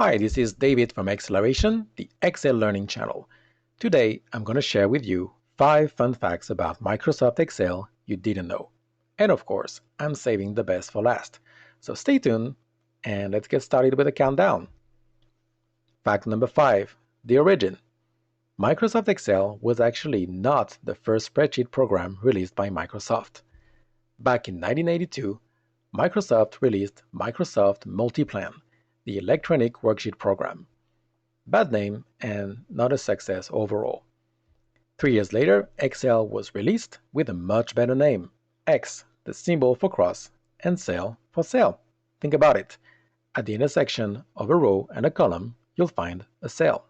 Hi, this is David from Xceleration, the Excel learning channel. Today, I'm going to share with you 5 fun facts about Microsoft Excel you didn't know. And of course, I'm saving the best for last. So stay tuned and let's get started with a countdown. Fact number 5, the origin. Microsoft Excel was actually not the first spreadsheet program released by Microsoft. Back in 1982, Microsoft released Microsoft Multiplan, the electronic worksheet program. Bad name and not a success overall. 3 years later, Excel was released with a much better name, X, the symbol for cross, and cell for cell. Think about it. At the intersection of a row and a column, you'll find a cell.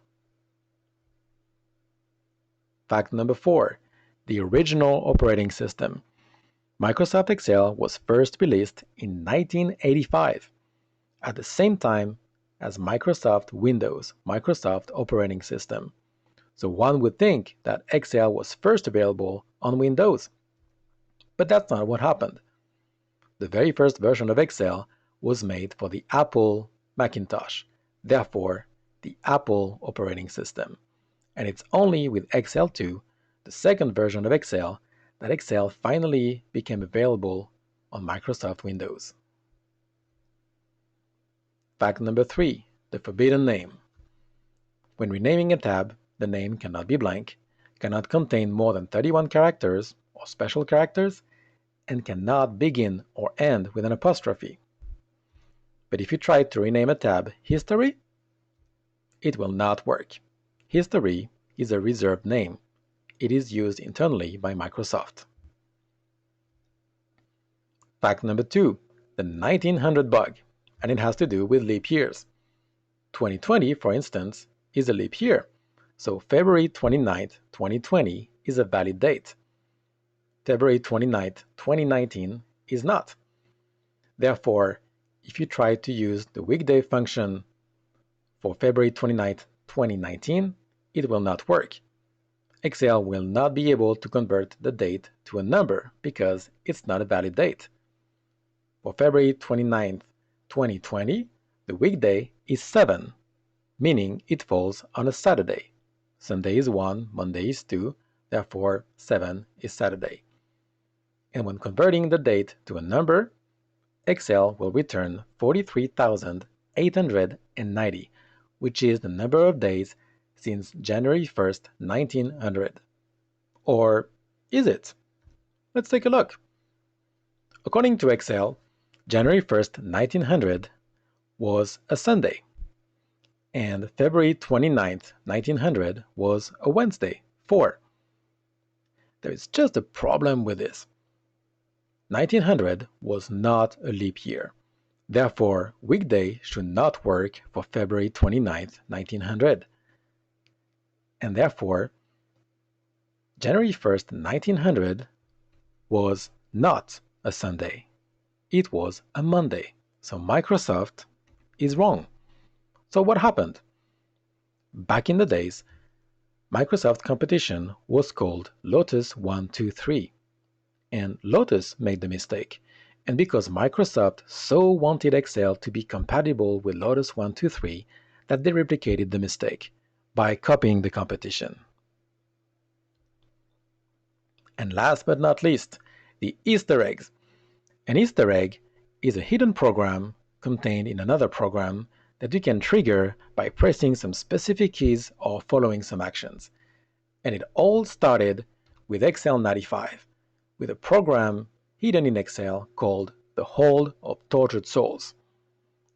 Fact number 4, the original operating system. Microsoft Excel was first released in 1985, at the same time as Microsoft Windows, Microsoft operating system. So one would think that Excel was first available on Windows. But that's not what happened. The very first version of Excel was made for the Apple Macintosh, therefore the Apple operating system. And it's only with Excel 2, the second version of Excel, that Excel finally became available on Microsoft Windows. Fact number 3, the forbidden name. When renaming a tab, the name cannot be blank, cannot contain more than 31 characters or special characters, and cannot begin or end with an apostrophe. But if you try to rename a tab History, it will not work. History is a reserved name. It is used internally by Microsoft. Fact number 2, the 1900 bug, and it has to do with leap years. 2020, for instance, is a leap year, so February 29th, 2020 is a valid date. February 29th, 2019 is not. Therefore, if you try to use the weekday function for February 29th, 2019, it will not work. Excel will not be able to convert the date to a number because it's not a valid date. For February 29th, 2020, the weekday is 7, meaning it falls on a Saturday. Sunday is 1, Monday is 2, therefore 7 is Saturday. And when converting the date to a number, Excel will return 43,890, which is the number of days since January 1st, 1900. Or is it? Let's take a look. According to Excel, January 1st, 1900 was a Sunday, and February 29th, 1900 was a Wednesday, 4. There is just a problem with this. 1900 was not a leap year. Therefore, weekday should not work for February 29th, 1900. And therefore, January 1st, 1900 was not a Sunday. It was a Monday. So Microsoft is wrong. So what happened? Back in the days, Microsoft competition was called Lotus 1-2-3. And Lotus made the mistake. And because Microsoft so wanted Excel to be compatible with Lotus 1-2-3, that they replicated the mistake by copying the competition. And last but not least, the Easter eggs. An Easter egg is a hidden program contained in another program that you can trigger by pressing some specific keys or following some actions. And it all started with Excel 95, with a program hidden in Excel called the Hold of Tortured Souls.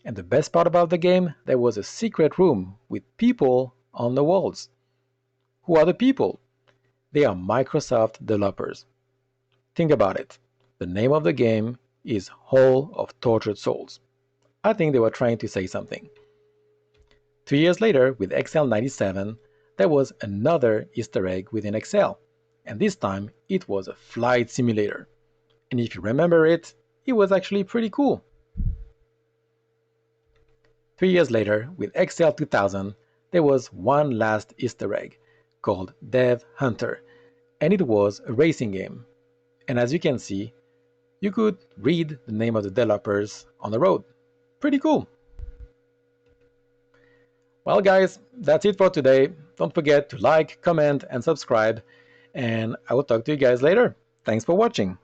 And the best part about the game, there was a secret room with people on the walls. Who are the people? They are Microsoft developers. Think about it. The name of the game is Hold of Tortured Souls. I think they were trying to say something. 2 years later, with Excel 97, there was another Easter egg within Excel, and this time it was a flight simulator. And if you remember it, it was actually pretty cool. 3 years later, with Excel 2000, there was one last Easter egg called Dev Hunter, and it was a racing game. And as you can see, you could read the name of the developers on the road. Pretty cool. Well, guys, that's it for today. Don't forget to like, comment, and subscribe. And I will talk to you guys later. Thanks for watching.